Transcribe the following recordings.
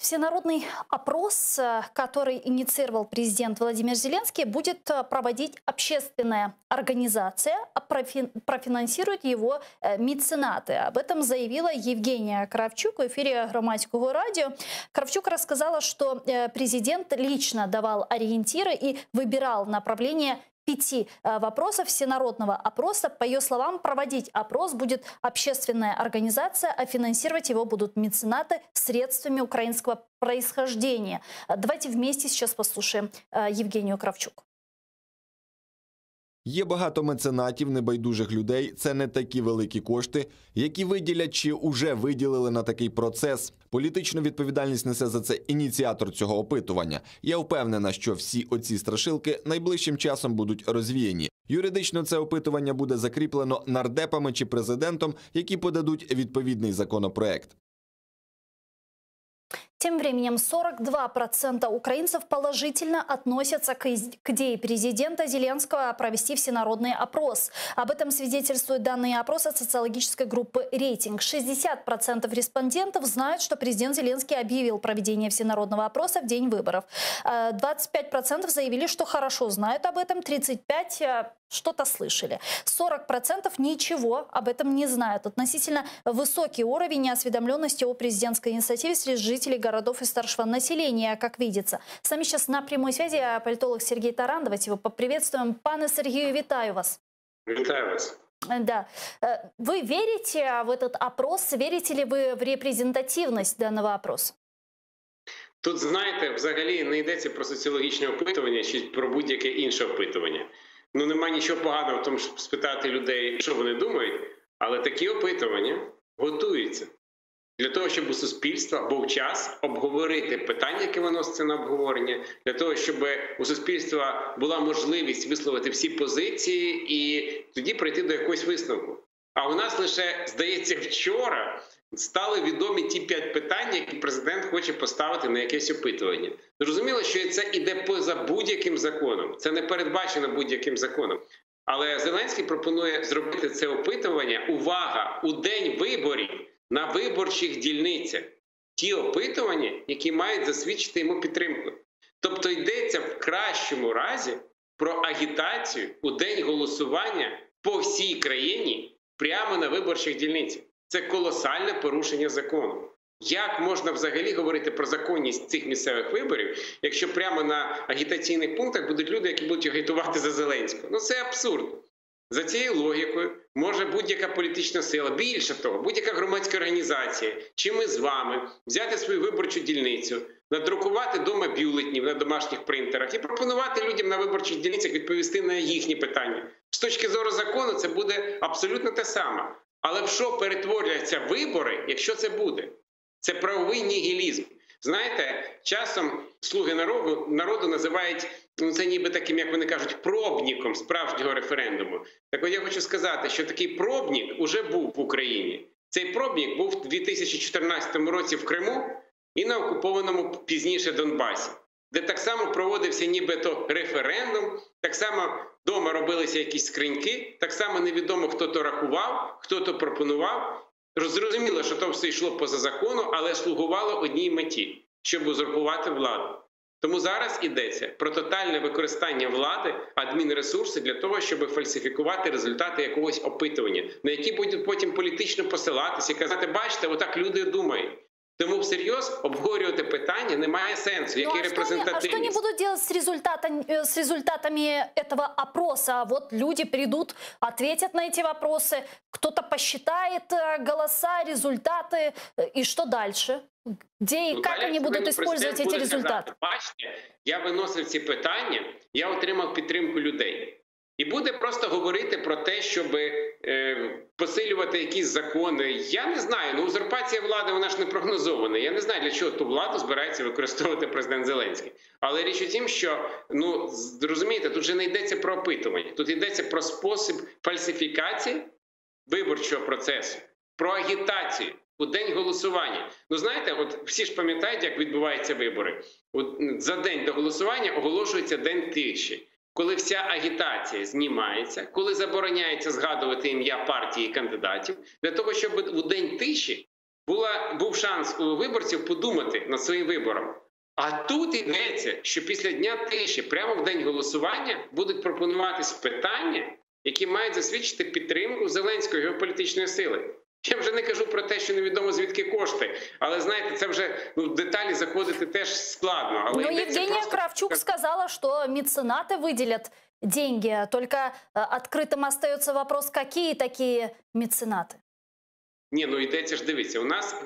Всенародный опрос, который инициировал президент Владимир Зеленский, будет проводить общественная организация, а профинансируют его меценаты. Об этом заявила Евгения Кравчук в эфире Громадского радио. Кравчук рассказала, что президент лично давал ориентиры и выбирал направление 5 вопросов всенародного опроса. По ее словам, проводить опрос будет общественная организация, а финансировать его будут меценаты средствами украинского происхождения. Давайте вместе сейчас послушаем Евгению Кравчук. Є багато меценатів, небайдужих людей. Це не такі великі кошти, які виділять чи уже виділили на такий процес. Політичну відповідальність несе за це ініціатор цього опитування. Я впевнена, що всі оці страшилки найближчим часом будуть розвіяні. Юридично це опитування буде закріплено нардепами чи президентом, які подадуть відповідний законопроект. Тем временем 42% украинцев положительно относятся к идее президента Зеленского провести всенародный опрос. Об этом свидетельствуют данные опроса социологической группы «Рейтинг». 60% респондентов знают, что президент Зеленский объявил проведение всенародного опроса в день выборов. 25% заявили, что хорошо знают об этом, 35% что-то слышали. 40% ничего об этом не знают. Относительно высокий уровень осведомленности о президентской инициативе среди жителей городов и старшего населения, как видится. С нами сейчас на прямой связи политолог Сергей Таран. Давайте его поприветствуем. Пане Сергею, витаю вас. Витаю вас. Да. Вы верите в этот опрос? Верите ли вы в репрезентативность данного опроса? Тут, знаєте, взагалі не йдеться про соціологічне опитування чи про будь-яке інше опитування. Ну, немає нічого поганого в тому, щоб спитати людей, що вони думають, але такі опитування готуються для того, щоб у суспільства був час обговорити питання, яке виноситься на обговорення, для того, щоб у суспільства була можливість висловити всі позиції і тоді прийти до якогось висновку. А у нас лише, здається, вчора стали відомі ті 5 питань, які президент хоче поставити на якесь опитування. Зрозуміло, що це іде поза будь-яким законом, це не передбачено будь-яким законом. Але Зеленський пропонує зробити це опитування, увага, у день виборів, на виборчих дільницях. Ті опитування, які мають засвідчити йому підтримку. Тобто йдеться в кращому разі про агітацію у день голосування по всій країні прямо на виборчих дільницях. Це колосальне порушення закону. Як можна взагалі говорити про законність цих місцевих виборів, якщо прямо на агітаційних пунктах будуть люди, які будуть агітувати за Зеленського? Ну це абсурд. За цією логікою може будь-яка політична сила, більше того, будь-яка громадська організація, чи ми з вами, взяти свою виборчу дільницю, надрукувати дома бюлетнів на домашніх принтерах і пропонувати людям на виборчих дільницях відповісти на їхні питання. З точки зору закону це буде абсолютно те саме. Але в що перетворяться вибори, якщо це буде? Це правовий нігілізм. Знаєте, часом слуги народу називають, ну це ніби таким, як вони кажуть, пробником справжнього референдуму. Так от я хочу сказати, що такий пробник уже був в Україні. Цей пробник був у 2014 році в Криму і на окупованому пізніше Донбасі, де так само проводився нібито референдум, так само вдома робилися якісь скриньки, так само невідомо, хто то рахував, хто то пропонував. Зрозуміло, що то все йшло поза закону, але слугувало одній меті – щоб узурпувати владу. Тому зараз йдеться про тотальне використання влади, адмінресурси для того, щоб фальсифікувати результати якогось опитування, на які будуть потім політично посилатися і казати, бачите, отак люди думають. Тому всерйоз обговорювати питання немає сенсу, як і репрезентативність. А что они будут делать с результатами этого опроса? Вот люди придут, ответят на эти вопросы, кто-то посчитает голоса, результаты, и что дальше? Где и как они будут использовать эти результаты? Бачите, я виносив ці питання, я отримав підтримку людей. І буде просто говорити про те, щоб посилювати якісь закони. Я не знаю, ну узурпація влади, вона ж не прогнозована. Я не знаю, для чого ту владу збирається використовувати президент Зеленський. Але річ у тім, що, ну, розумієте, тут же не йдеться про опитування. Тут йдеться про спосіб фальсифікації виборчого процесу, про агітацію у день голосування. Ну, знаєте, от всі ж пам'ятають, як відбуваються вибори. От за день до голосування оголошується день тиші, коли вся агітація знімається, коли забороняється згадувати ім'я партії і кандидатів, для того, щоб у день тиші був шанс у виборців подумати над своїм вибором. А тут йдеться, що після Дня тиші, прямо в день голосування, будуть пропонуватись питання, які мають засвідчити підтримку Зеленської геополітичної сили. Я вже не кажу про те, що невідомо звідки кошти, але, знаєте, це вже в деталі заходити теж складно. Але но Евгения Кравчук сказала, что меценаты выделят деньги, только открытым остается вопрос, какие такие меценаты. Ні, ну йдеться ж, дивіться, у нас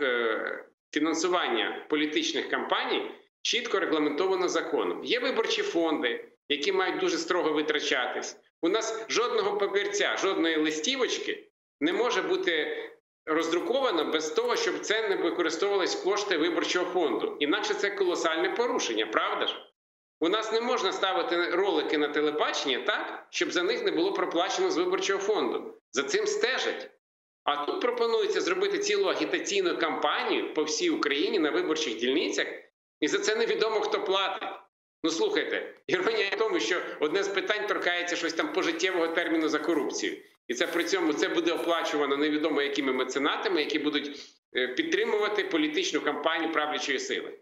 фінансування політичних кампаній чітко регламентовано законом. Є виборчі фонди, які мають дуже строго витрачатись. У нас жодного папірця, жодної листівочки не може бути роздруковано без того, щоб це не використовувались кошти виборчого фонду. Інакше це колосальне порушення, правда ж? У нас не можна ставити ролики на телебачення так, щоб за них не було проплачено з виборчого фонду. За цим стежать. А тут пропонується зробити цілу агітаційну кампанію по всій Україні на виборчих дільницях, і за це невідомо, хто платить. Ну, слухайте, іронія в тому, що одне з питань торкається щось там пожиттєвого терміну за корупцію. І це при цьому це буде оплачувано невідомо якими меценатами, які будуть підтримувати політичну кампанію правлячої сили.